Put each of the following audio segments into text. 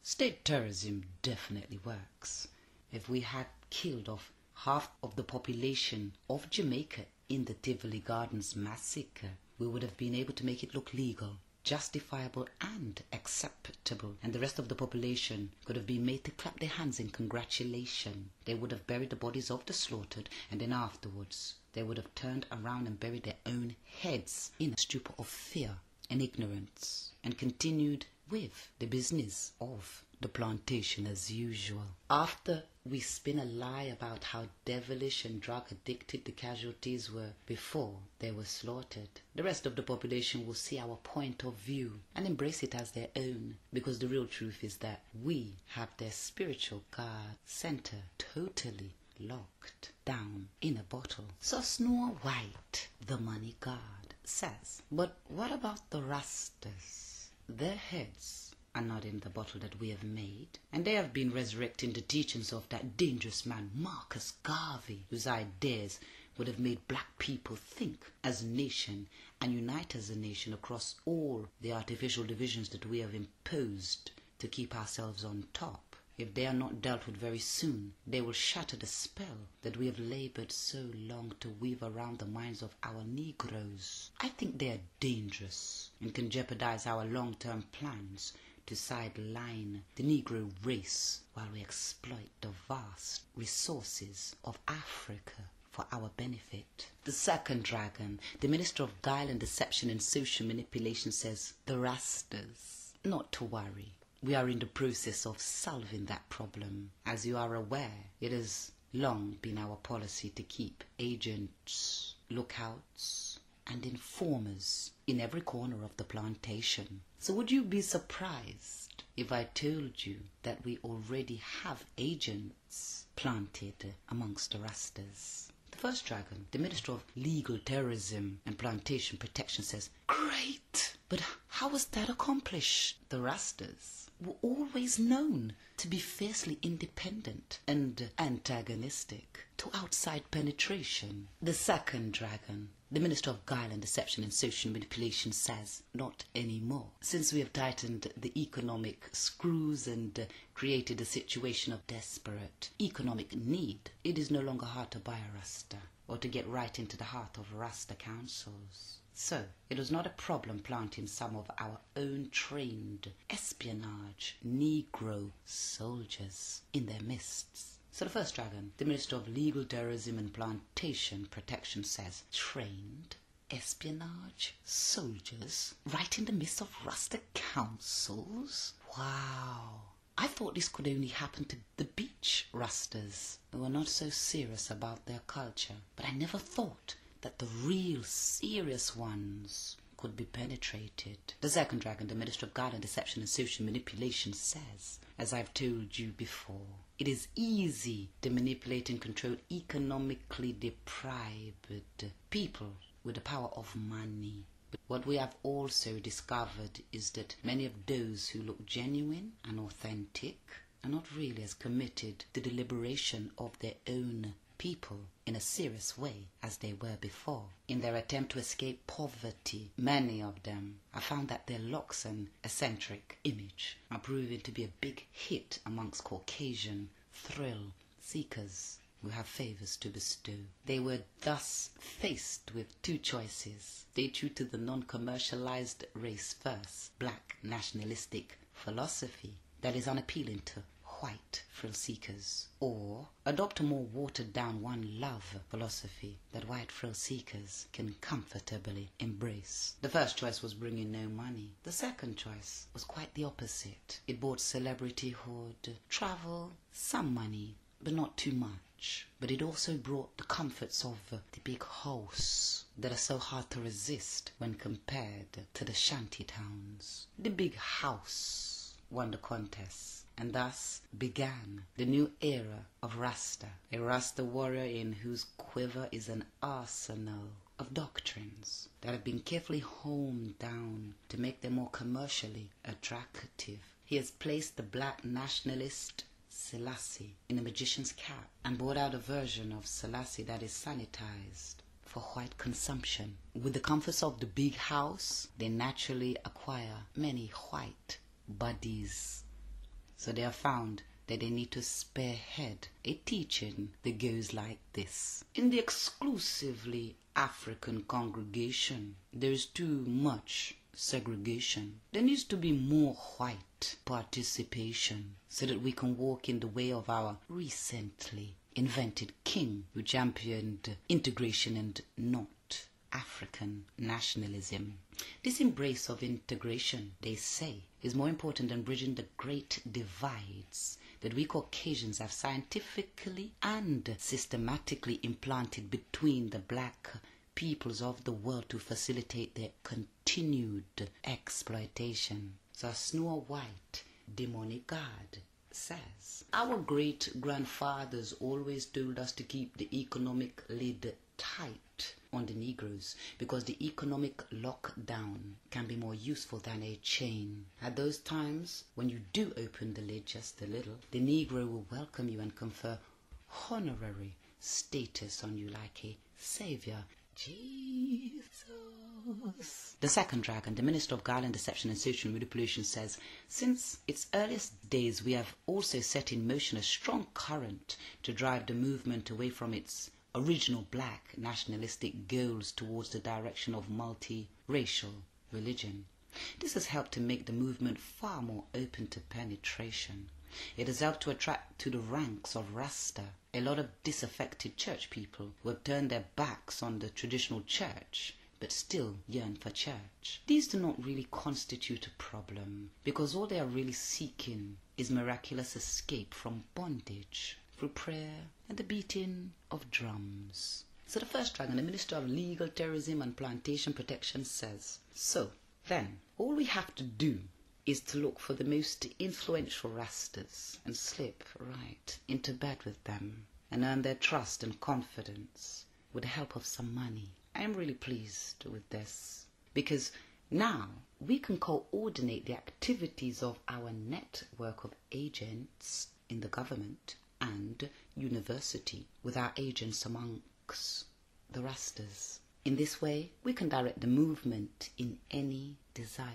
State terrorism definitely works. If we had killed off half of the population of Jamaica in the Tivoli Gardens Massacre, we would have been able to make it look legal, justifiable and acceptable, and the rest of the population could have been made to clap their hands in congratulation. They would have buried the bodies of the slaughtered, and then afterwards they would have turned around and buried their own heads in a stupor of fear and ignorance, and continued with the business of the plantation as usual. After we spin a lie about how devilish and drug addicted the casualties were before they were slaughtered, the rest of the population will see our point of view and embrace it as their own, because the real truth is that we have their spiritual guard center totally locked down in a bottle. So Snow White, the money guard, says, but what about the Rastas? Their heads are not in the bottle that we have made, and they have been resurrecting the teachings of that dangerous man Marcus Garvey, whose ideas would have made black people think as a nation and unite as a nation across all the artificial divisions that we have imposed to keep ourselves on top. If they are not dealt with very soon, they will shatter the spell that we have labored so long to weave around the minds of our Negroes. I think they are dangerous and can jeopardize our long-term plans to sideline the Negro race while we exploit the vast resources of Africa for our benefit. The second dragon, the Minister of Guile and Deception and Social Manipulation, says, the Rastas, not to worry. We are in the process of solving that problem. As you are aware, it has long been our policy to keep agents, lookouts, and informers in every corner of the plantation. So would you be surprised if I told you that we already have agents planted amongst the Rastas? The first dragon, the Minister of Legal Terrorism and Plantation Protection, says, great! But how was that accomplished? The Rastas were always known to be fiercely independent and antagonistic to outside penetration. The second dragon, the Minister of Guile and Deception and Social Manipulation, says, not anymore. Since we have tightened the economic screws and created a situation of desperate economic need, it is no longer hard to buy a Rasta or to get right into the heart of Rasta councils. So, it was not a problem planting some of our own trained espionage Negro soldiers in their midst. So the first dragon, the Minister of Legal Terrorism and Plantation Protection, says, trained espionage soldiers right in the midst of Rasta councils? Wow! I thought this could only happen to the beach Rastas, who were not so serious about their culture. But I never thought that the real serious ones could be penetrated. The second dragon, the Minister of Guile and Deception and Social Manipulation, says, as I've told you before, it is easy to manipulate and control economically deprived people with the power of money. But what we have also discovered is that many of those who look genuine and authentic are not really as committed to the liberation of their own people in a serious way as they were before. In their attempt to escape poverty, many of them have found that their looks and eccentric image are proving to be a big hit amongst Caucasian thrill seekers who have favors to bestow. They were thus faced with two choices: stay true to the non-commercialized race first, black nationalistic philosophy that is unappealing to white thrill seekers, or adopt a more watered down one love philosophy that white thrill seekers can comfortably embrace. The first choice was bringing no money. The second choice was quite the opposite. It brought celebrityhood, travel, some money, but not too much. But it also brought the comforts of the big house that are so hard to resist when compared to the shanty towns. The big house won the contest, and thus began the new era of Rasta, a Rasta warrior in whose quiver is an arsenal of doctrines that have been carefully honed down to make them more commercially attractive. He has placed the black nationalist Selassie in a magician's cap and brought out a version of Selassie that is sanitized for white consumption. With the comforts of the big house, they naturally acquire many white bodies. So they have found that they need to spearhead a teaching that goes like this. In the exclusively African congregation, there is too much segregation. There needs to be more white participation so that we can walk in the way of our recently invented king who championed integration and not African nationalism. This embrace of integration, they say, is more important than bridging the great divides that we Caucasians have scientifically and systematically implanted between the black peoples of the world to facilitate their continued exploitation. So Snow White, demonic god, says, our great-grandfathers always told us to keep the economic lid tight on the Negroes because the economic lockdown can be more useful than a chain. At those times, when you do open the lid just a little, the Negro will welcome you and confer honorary status on you like a savior. Jesus. The second dragon, the minister of guile and deception and social manipulation, says, since its earliest days we have also set in motion a strong current to drive the movement away from its original black nationalistic goals towards the direction of multi-racial religion. This has helped to make the movement far more open to penetration. It has helped to attract to the ranks of Rasta a lot of disaffected church people who have turned their backs on the traditional church but still yearn for church. These do not really constitute a problem because all they are really seeking is miraculous escape from bondage through prayer and the beating of drums. So the first dragon, the Minister of Legal Terrorism and Plantation Protection, says, so then all we have to do is to look for the most influential Rastas and slip right into bed with them and earn their trust and confidence with the help of some money. I am really pleased with this because now we can coordinate the activities of our network of agents in the government and university with our agents amongst the Rastas. In this way, we can direct the movement in any desired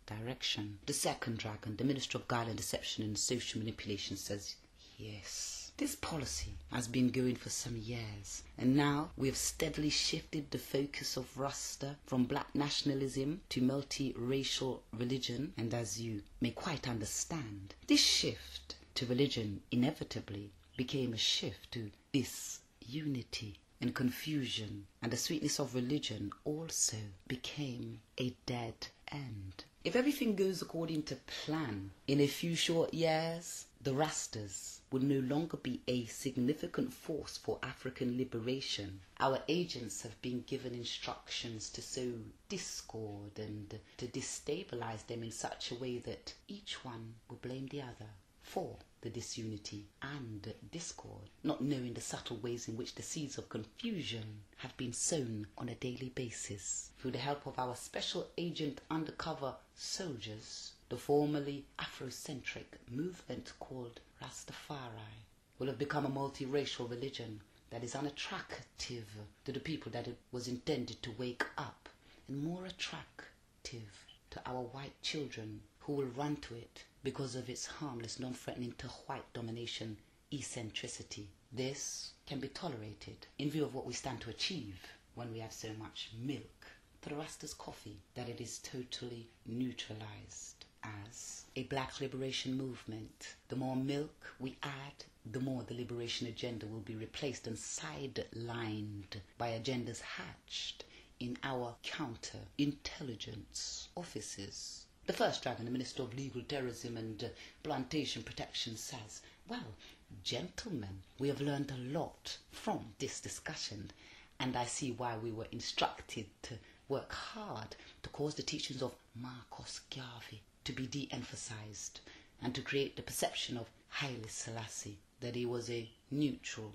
direction. The second dragon, the Minister of Guile and Deception and Social Manipulation, says, yes, this policy has been going for some years, and now we have steadily shifted the focus of Rasta from black nationalism to multi-racial religion, and as you may quite understand, this shift to religion inevitably became a shift to disunity and confusion, and the sweetness of religion also became a dead end. If everything goes according to plan, in a few short years, the Rastas would no longer be a significant force for African liberation. Our agents have been given instructions to sow discord and to destabilize them in such a way that each one will blame the other for the disunity and discord, not knowing the subtle ways in which the seeds of confusion have been sown on a daily basis. Through the help of our special agent undercover soldiers, the formerly Afrocentric movement called Rastafari will have become a multiracial religion that is unattractive to the people that it was intended to wake up, and more attractive to our white children who will run to it because of its harmless, non-threatening to white domination eccentricity. This can be tolerated in view of what we stand to achieve when we have so much milk for the Rasta's coffee that it is totally neutralized as a black liberation movement. The more milk we add, the more the liberation agenda will be replaced and sidelined by agendas hatched in our counter-intelligence offices. The first dragon, the Minister of Legal Terrorism and Plantation Protection, says, well, gentlemen, we have learned a lot from this discussion, and I see why we were instructed to work hard to cause the teachings of Marcus Garvey to be de-emphasized and to create the perception of Haile Selassie that he was a neutral,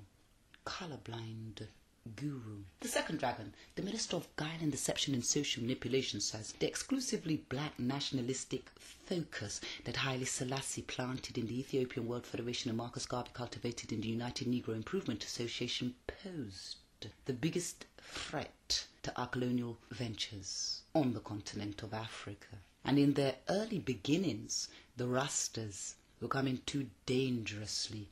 colorblind guru. The second dragon, the Minister of Guile and Deception and Social Manipulation, says the exclusively black nationalistic focus that Haile Selassie planted in the Ethiopian World Federation and Marcus Garvey cultivated in the United Negro Improvement Association posed the biggest threat to our colonial ventures on the continent of Africa. And in their early beginnings, the Rastas We're coming too dangerously